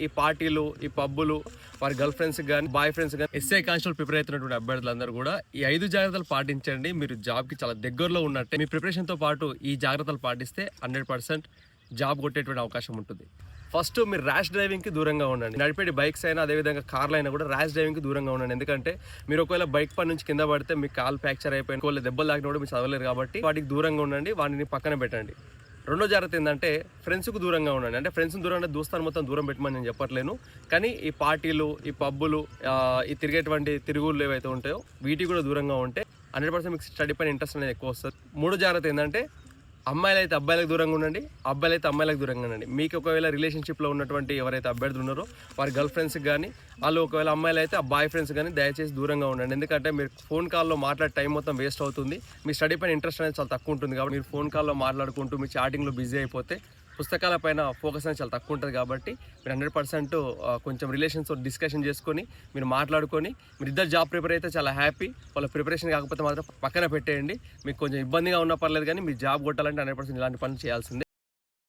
ఈ పార్టీలు, ఈ పబ్బులు, వారి గర్ల్ ఫ్రెండ్స్ కానీ బాయ్ ఫ్రెండ్స్ కానీ ఎస్ఐ కానిస్టేబుల్ ప్రిపేర్ అవుతున్నటువంటి అభ్యర్థులందరూ కూడా ఈ 5 జాగ్రత్తలు పాటించండి. మీరు జాబ్కి చాలా దగ్గరలో ఉన్నట్టే. మీ ప్రిపరేషన్తో పాటు ఈ జాగ్రత్తలు పాటిస్తే 100% జాబ్ కొట్టేటువంటి అవకాశం ఉంటుంది. ఫస్ట్ మీరు ర్యాష్ డ్రైవింగ్కి దూరంగా ఉండండి. నడిపేటి బైక్స్ అయినా అదేవిధంగా కార్లు అయినా కూడా ర్యాష్ డ్రైవింగ్కి దూరంగా ఉండండి. ఎందుకంటే మీరు ఒకవేళ బైక్ పై నుంచి కింద పడితే మీ కాల్ ఫ్రాక్చర్ అయిపోయిన ఒకవేళ దెబ్బలు తాకిన కూడా మీరు చదవలేరు. కాబట్టి వాటికి దూరంగా ఉండండి, వాటిని పక్కన పెట్టండి. రెండో జాగ్రత్త ఏంటంటే ఫ్రెండ్స్కు దూరంగా ఉండండి. అంటే ఫ్రెండ్స్ని దూరంగా దోస్తాను మొత్తం దూరం పెట్టమని నేను చెప్పట్లేను, కానీ ఈ పార్టీలు, ఈ పబ్బులు, ఈ తిరిగేటువంటి తిరుగుళ్ళు ఏవైతే ఉంటాయో వీటికి కూడా దూరంగా ఉంటే 100% మీకు స్టడీ పైన ఇంట్రెస్ట్ అనేది ఎక్కువ వస్తుంది. మూడో జాగ్రత్త ఏంటంటే అమ్మాయిలు అయితే అబ్బాయిలకు దూరంగా ఉండండి, అబ్బాయిలు అయితే అమ్మాయిలకు దూరంగా ఉండండి. మీకు ఒకవేళ రిలేషన్షిప్లో ఉన్నటువంటి ఎవరైతే అభ్యర్థులు ఉన్నారో వారి గర్ల్ ఫ్రెండ్స్కి కానీ, వాళ్ళు ఒకవేళ అమ్మాయిలు అయితే ఆ బాయ్ ఫ్రెండ్స్ కానీ దయచేసి దూరంగా ఉండండి. ఎందుకంటే మీరు ఫోన్ కాల్లో మాట్లాడే టైం మొత్తం వేస్ట్ అవుతుంది. మీ స్టడీ పైన ఇంట్రెస్ట్ అనేది చాలా తక్కువ ఉంటుంది. కాబట్టి మీరు ఫోన్ కాల్లో మాట్లాడుకుంటూ మీ చాటింగ్లో బిజీ అయిపోతే పుస్తకాల పైన ఫోకస్ అనేది చాలా తక్కువ ఉంటుంది. కాబట్టి మీరు 100% కొంచెం రిలేషన్స్తో డిస్కషన్ చేసుకొని మీరు మాట్లాడుకొని మీరు ఇద్దరు జాబ్ ప్రిపేర్ అయితే చాలా హ్యాపీ. వాళ్ళ ప్రిపరేషన్ కాకపోతే మాత్రం పక్కన పెట్టేయండి. మీకు కొంచెం ఇబ్బందిగా ఉన్నా పర్లేదు, కానీ మీరు జాబ్ కొట్టాలంటే 100% ఇలాంటి పనులు చేయాల్సిందే.